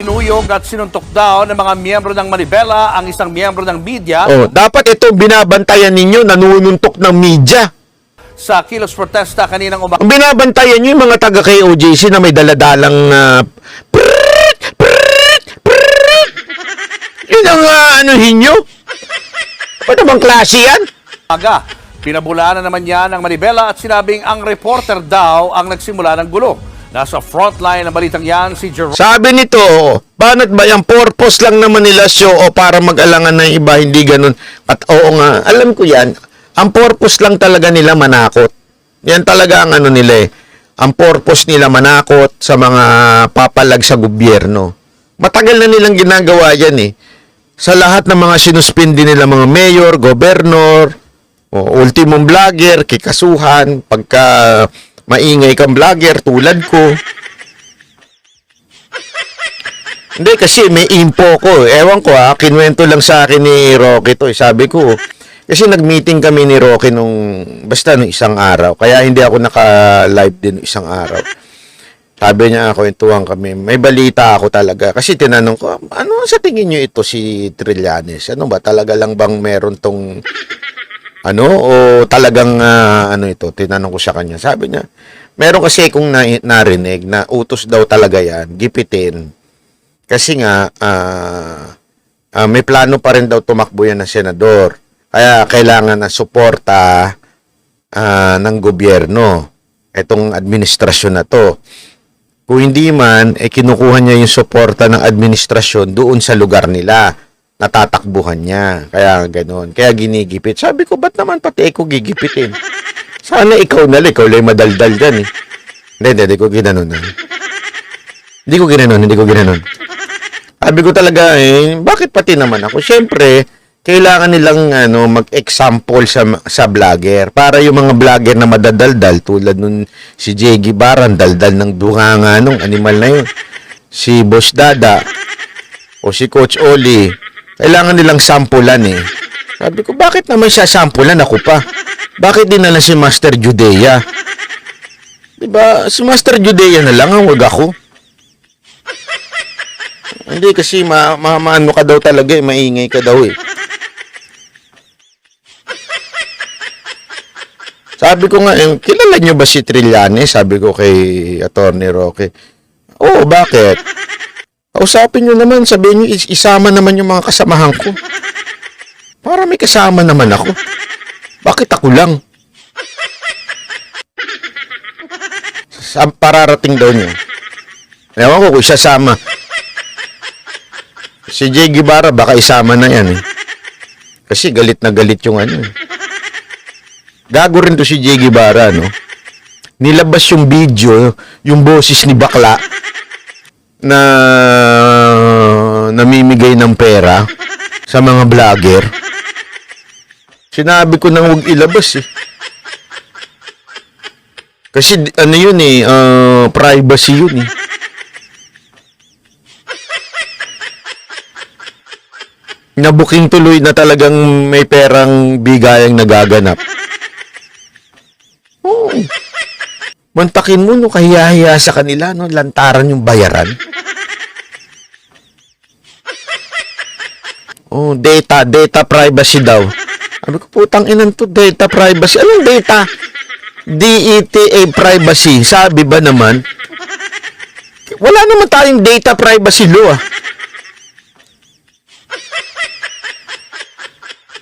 Sinuyog at sinuntok daw ng mga miyembro ng Manibela ang isang miyembro ng media Dapat ito binabantayan ninyo, nanununtok ng media. sa kilos protesta kaninang umaga. Ang binabantayan nyo yung mga taga KOJC na may daladalang yun ang anuhin nyo? Ano bang klase yan? Pinabulaan na naman niya ng Manibela at sinabing ang reporter daw ang nagsimula ng gulo. Nasa frontline ng balitang yan si Jerome. Sabi nito, banat ba yung purpose lang naman nila show o para mag-alangan ng iba, hindi ganun. At oo nga, alam ko yan, ang purpose lang talaga nila manakot. Yan talaga ang ano nila eh. Ang purpose nila manakot sa mga papalag sa gobyerno. Matagal na nilang ginagawa yan eh. Sa lahat ng mga sinuspindi nila, mga mayor, gobernor, ultimong vlogger, kikasuhan, pagka maingay kang vlogger tulad ko. Hindi, kasi may info ko. Ewan ko kinuwento lang sa akin ni Rocky to. Sabi ko, kasi nag-meeting kami ni Rocky nung isang araw. Kaya hindi ako naka-live din isang araw. Sabi niya, kwentuhan kami. May balita ako talaga. Kasi tinanong ko, ano sa tingin niyo ito si Trillanes? Ano ba? Talaga lang bang meron tong o talagang ano ito? Tinanong ko sa kanya. Sabi niya, meron kasi kung narinig na utos daw talaga yan, gipitin. Kasi nga, may plano pa rin daw tumakbo yan ng senador. Kaya kailangan na suporta ng gobyerno itong administrasyon na to. Kung hindi man, kinukuha niya yung suporta ng administrasyon doon sa lugar nila. Natatakbuhan niya. Kaya ganoon. Kaya ginigipit. Sabi ko, ba't naman pati ako gigipitin? Sana ikaw na lang. Ikaw lang madaldal dyan eh. Hindi ko ginanon. Hindi ko ginanon. Sabi ko talaga bakit pati naman ako? Siyempre, kailangan nilang mag-example sa vlogger para yung mga vlogger na madadaldal tulad nun si Jay Gibaran, daldal ng bunganga nung animal na yun. Si Boss Dada o si Coach Oli, kailangan nilang sampulan eh. Sabi ko, bakit naman siya sampulan? Ako pa. Bakit din na lang si Master Judea? Diba? Si Master Judea na lang, wag ako. Hindi kasi maano ka daw talaga eh, maingay ka daw eh. Sabi ko nga, kilala nyo ba si Trillanes? Sabi ko kay Attorney Roque. Oo, bakit? Kausapin nyo naman, sabihin nyo, isama naman yung mga kasamahan ko. Para may kasama naman ako. Bakit ako lang? Pararating daw niya. Ewan ko kung isasama. Si Jay Guevara, baka isama na yan eh. Kasi galit na galit yung Gago rin to si Jay Guevara, no? Nilabas yung video, yung boses ni bakla na namimigay ng pera sa mga vlogger. Sinabi ko nang huwag ilabas eh. Kasi yun eh, privacy yun eh. Nabuking tuloy na talagang may perang bigayang nagaganap. Mantakin mo, kahiya-hiya sa kanila, lantaran yung bayaran. Data privacy daw. Sabi ko, putang inan to, data privacy. Anong data? DETA privacy. Sabi ba naman? Wala naman tayong data privacy law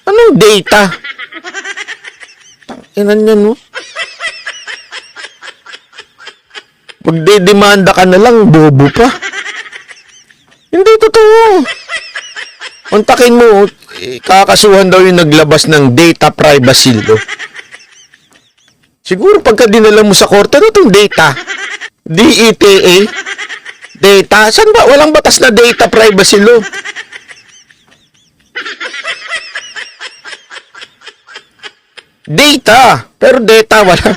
Anong data? Tanginan yan, no? Magdedemanda ka na lang, bobo pa. Hindi totoo. Kontakin mo, kakasuhan daw yung naglabas ng data privacy law. Siguro pagka dinala mo sa korte, ano itong data? DETA? Data? Saan ba? Walang batas na data privacy law. Data! Pero data wala.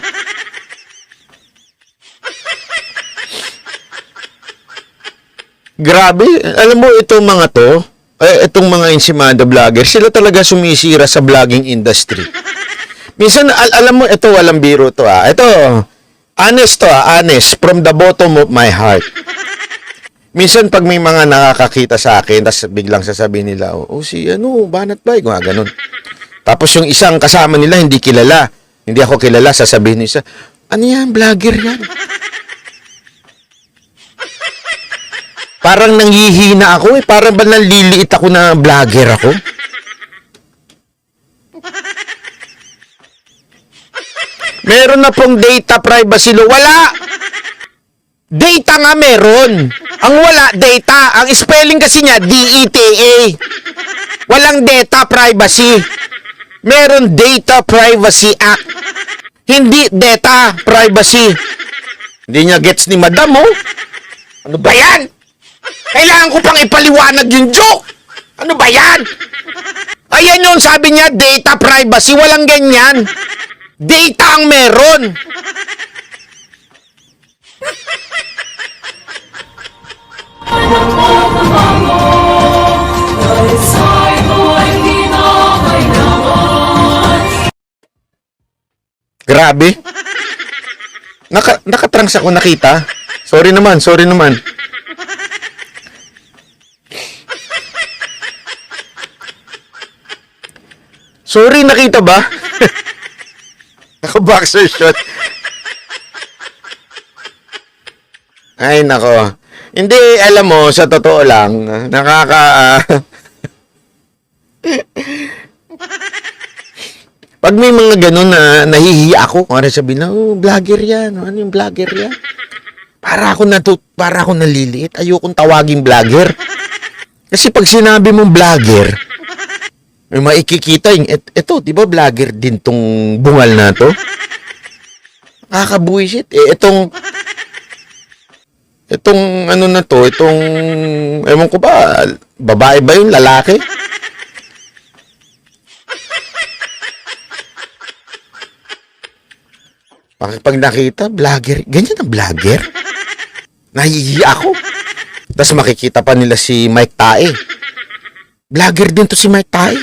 Grabe, alam mo itong mga to, itong mga insimada vlogger, sila talaga sumisira sa vlogging industry. Minsan, alam mo, ito walang biro to Ito, honest to honest, from the bottom of my heart. Minsan pag may mga nakakakita sa akin, tapos biglang sasabihin nila, si Banat Bay, ganun. Tapos yung isang kasama nila, hindi kilala. Hindi ako kilala, sasabihin nila isa, ano yan, vlogger yan. Parang nanghihina ako parang ba nanliliit ako na vlogger ako? Meron na pong data privacy law. Wala! Data nga meron. Ang wala, data. Ang spelling kasi niya, DETA. Walang data privacy. Meron Data Privacy Act. Hindi data privacy. Hindi niya gets ni Madam, Ano ba yan? Kailangan ko pang ipaliwanag yung joke. Ano ba yan? Ayan yun, sabi niya, data privacy. Walang ganyan. Data ang meron. Grabe. Nakatrans ako nakita. Sorry naman. Sorry, nakita ba? Naka-boxer shot. Ay, nako. Hindi, alam mo, sa totoo lang, pag may mga ganun na nahihiya ako, kung ano sabihin na, vlogger yan. Ano yung vlogger yan? Para ako naliliit. Ayokong tawaging vlogger. Kasi pag sinabi mong vlogger, may maikikita yung, eto, di ba vlogger din tong bungal na to? Nakakabuisit. Itong ano na to, ewan ko ba, babae ba yun, lalaki? Pag nakita, vlogger, ganyan ang vlogger. Nahihiya ako. Tapos makikita pa nila si Mike Tae. Vlogger din to si Mike Tae.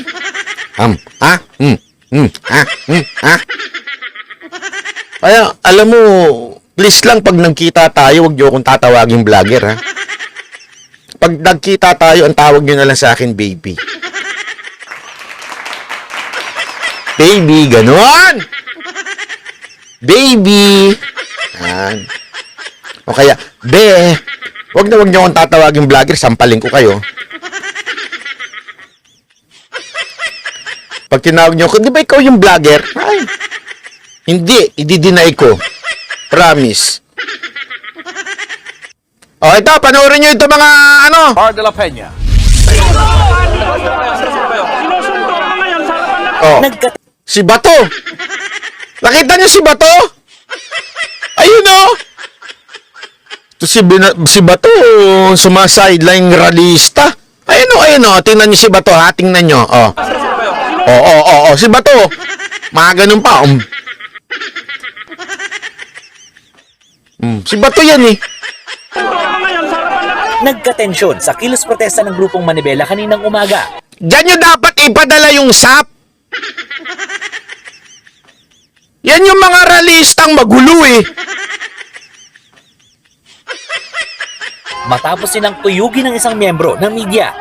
Kaya, alam mo, please lang pag nagkita tayo, huwag niyo akong tatawaging vlogger, ha? Pag nagkita tayo, ang tawag niyo na lang sa akin, baby. Baby, ganon! Baby! Yan. O kaya, be, huwag niyo akong tatawaging vlogger, sampalin ko kayo. Pag tinawag niyo ako, di ba ikaw yung vlogger? Ay, hindi, i-deny ko. Promise. O, ito, panoorin nyo ito mga, Par de la Peña. Oh, si Bato. Nakita niyo si Bato? Ayun, Ito si Bato, sumasideline ralista. Ayun, tingnan niyo si Bato, ha? Tingnan niyo, si Bato. Mga ganun pa, Si Bato yan, Nagkatensyon sa kilos protesta ng grupong Manibela kaninang umaga. Diyan nyo dapat ipadala yung SAP. Yan yung mga ralistang magulo, Matapos silang kuyugin ng isang miyembro ng media,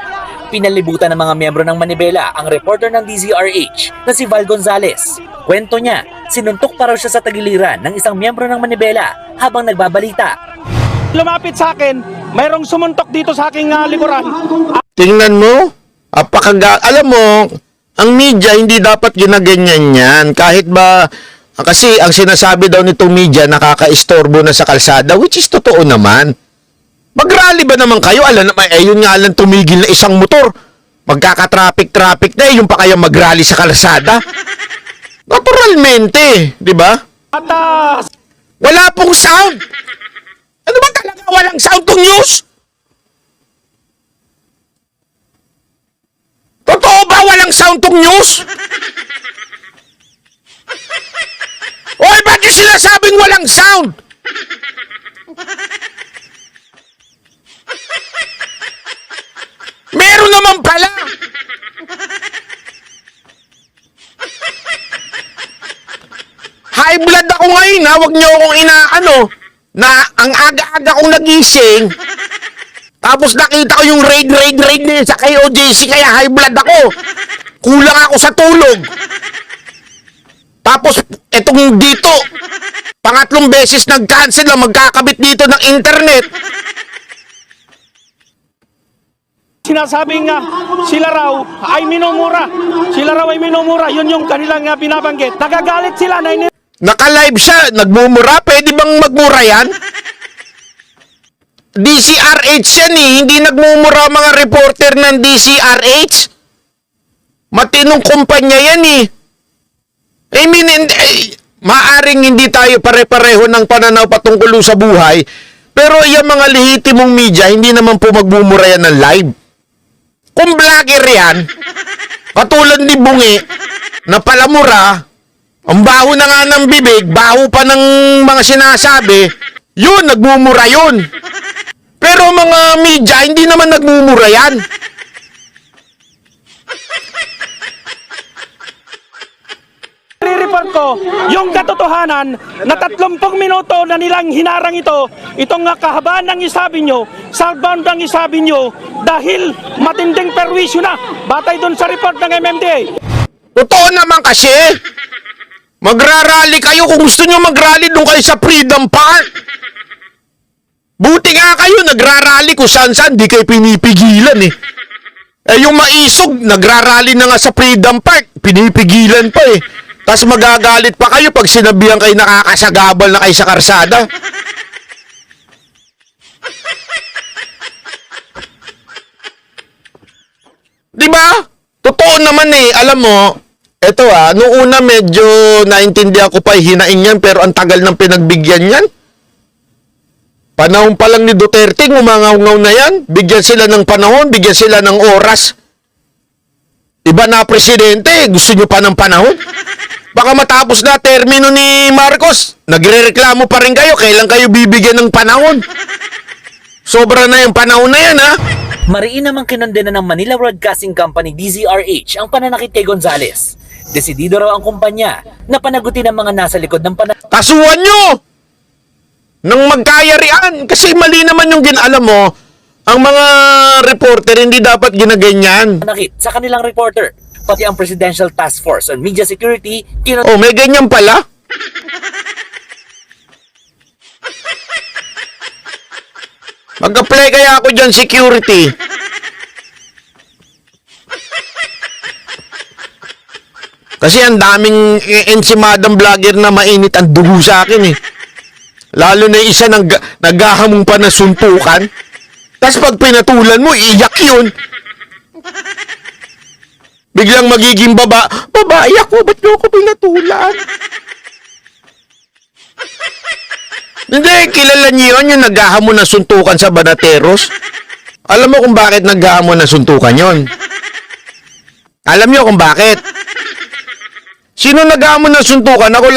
pinalibutan ng mga miyembro ng Manibela ang reporter ng DZRH na si Val Gonzales. Kwento niya, sinuntok pa raw siya sa tagiliran ng isang miyembro ng Manibela habang nagbabalita. Lumapit sa akin, mayroong sumuntok dito sa aking likuran. Tingnan mo, alam mo, ang media hindi dapat ginaganyan yan. Kahit ba, kasi ang sinasabi daw nitong media, nakaka-istorbo na sa kalsada, which is totoo naman. Mag-rally ba naman kayo? Alam naman, yun nga lang tumigil na isang motor. Magkaka-traffic na, yung pa kayo mag-rally sa kalsada. Naturalmente, di ba? At Wala pong sound. Ano ba talaga walang sound tong news? Totoo ba walang sound tong news? Oy, ba't yung sinasabing walang sound? Meron naman pala. High blood ako ngayon, ha? Huwag niyo akong na ang aga-aga kong nagising. Tapos nakita ko yung raid niya sa KOJC, kaya high blood ako. Kulang ako sa tulog. Tapos, etong dito, pangatlong beses nag-cancel na magkakabit dito ng internet. Sinasabing nga sila raw ay minumura. Sila raw ay minumura. Yun yung kanilang binabanggit. Nagagalit sila na Naka-live siya, nagmumura. Pwede bang magmura yan? DCRH yan eh. Hindi nagmumura mga reporter ng DCRH. Matinong kumpanya yan eh. I mean, maaring hindi tayo pare-pareho ng pananaw patungkol sa buhay, pero yung mga lehitimong media, hindi naman po magmumura yan ng live. Kung vlogger yan, katulad ni Bungi, na palamura, ang baho na nga ng bibig, baho pa ng mga sinasabi, yun, nagmumura yun. Pero mga media, hindi naman nagmumura yan. report ko yung katotohanan na 30 minuto na nilang hinarang itong kahabaan ng isabi nyo, southbound ng isabi nyo dahil matinding perwisyo na batay dun sa report ng MMDA. Totoo naman kasi, magrarally kayo kung gusto nyo magrally doon kayo sa Freedom Park. Buti nga kayo, nagrarally kung saan-saan, di kayo pinipigilan eh. Eh yung maisog, nagrarally na nga sa Freedom Park, pinipigilan pa eh. Tapos magagalit pa kayo pag sinabihan kayo nakakasagabal na kayo sa karsada. Diba? Totoo naman eh. Alam mo, eto noong una medyo naintindihan ko pa hinaing yan, pero ang tagal ng pinagbigyan yan. Panahon pa lang ni Duterte, umangaw-ngaw na yan. Bigyan sila ng panahon, bigyan sila ng oras. Iba na presidente, gusto nyo pa ng panahon? Baka matapos na termino ni Marcos, nagrereklamo pa rin kayo, kailan kayo bibigyan ng panahon? Sobra na yung panahon na yan, ha? Mariin namang kinondena ng Manila Broadcasting Company DZRH ang pananakit kay Gonzales. Desidido raw ang kumpanya na panagutin ang mga nasa likod ng Kasuhan nyo! Nang magkayarian, kasi mali naman yung alam mo, ang mga reporter hindi dapat ginaganyan. pananakit sa kanilang reporter. Pati ang Presidential Task Force on Media Security Oh, may ganyan pala? Mag-apply kaya ako dyan, security. Kasi ang daming ensimadang vlogger na mainit ang dugo sa akin eh. Lalo na isa naghahamong pa na suntukan. Tapos pag pinatulan mo, iyak yun. Biglang magiging babae ako, ba't nyo ako pinatulan? Hindi, kilala niyo yun, yung naghahamon na suntukan sa Banateros. Alam mo kung bakit naghahamon na suntukan yon? Alam niyo kung bakit? Sino naghahamon na suntukan? Ako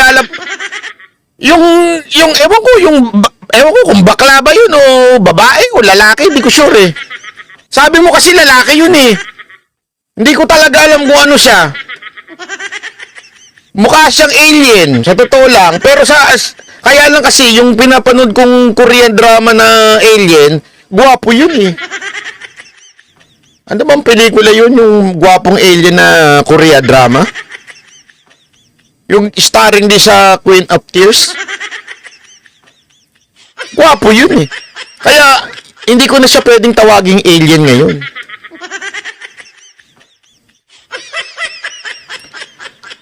ewan ko kung bakla ba yun o babae o lalaki, hindi ko sure eh. Sabi mo kasi lalaki yun eh. Hindi ko talaga alam kung ano siya. Mukha siyang alien, sa totoo lang. Pero kaya lang kasi, yung pinapanood kong Korean drama na alien, gwapo yun eh. Ano bang pelikula yun, yung gwapong alien na Korea drama? Yung starring din sa Queen of Tears? Gwapo yun eh. Kaya, hindi ko na siya pwedeng tawaging alien ngayon.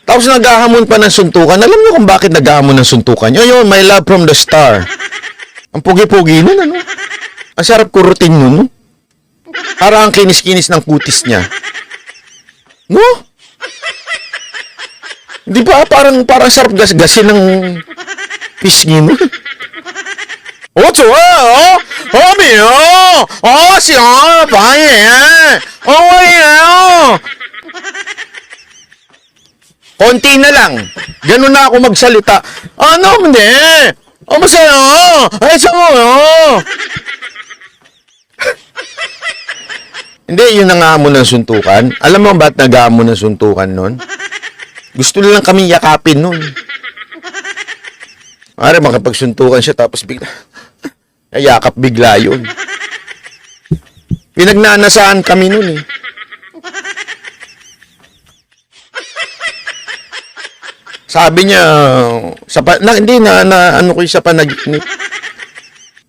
Tapos naghahamon pa ng suntukan. Alam niyo kung bakit naghahamon ng suntukan? Yun, My Love from the Star. Ang pugi-pugi nun, ano? Ang sarap kurutin nun, no? Parang ang kinis-kinis ng kutis niya. No? Di ba? Parang sarap gas-gasin ng pisngi mo. Oh, 좋아. 미요. siya. Bayan. yeah. Konti na lang. Ganun na ako magsalita. Ano, hindi. Masaya. Ay, sama. Hindi, yun nangahamon ng suntukan. Alam mo ba't naghahamon ng suntukan nun? Gusto lang kami yakapin nun. Mara, makapagsuntukan siya tapos bigla. Yakap bigla yun. Pinagnanasaan kami nun eh. Sabi niya, ano ko yung sa panaginip.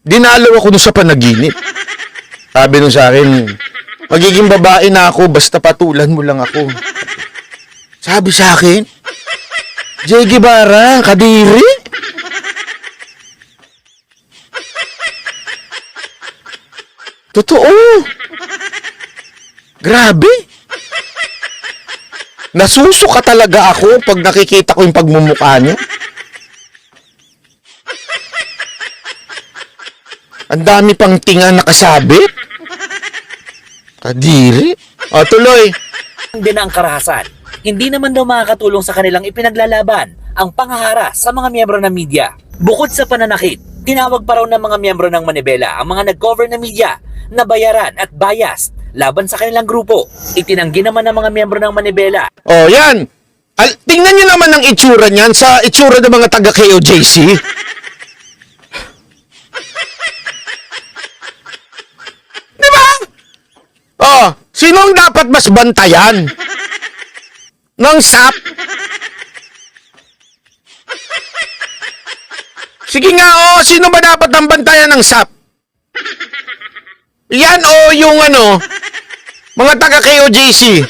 Dinalaw ako dun sa panaginip. Sabi nun sa akin, magiging babae na ako, basta patulan mo lang ako. Sabi sa akin, Jay Guevara, kadiri? Totoo. Grabe. Nasusuka talaga ako pag nakikita ko yung pagmumukha niyo. Ang dami pang tinga nakasabit. Kadiri. O, tuloy. Din ang karahasan. Hindi naman daw makakatulong sa kanilang ipinaglalaban ang pangahara sa mga miyembro ng media. Bukod sa pananakit, tinawag pa raw ng mga miyembro ng Manibela ang mga nag-cover na media na bayaran at bias laban sa kanilang grupo. Itinanggi naman ng mga miyembro ng Manibela O, yan. Tingnan niyo naman ang itsura niyan sa itsura ng mga taga-KOJC. Di ba? Oh, sino ang dapat mas bantayan? Ng SAP? Sige nga, sino ba dapat ang bantayan ng SAP? Yan yung mga taga-KOJC.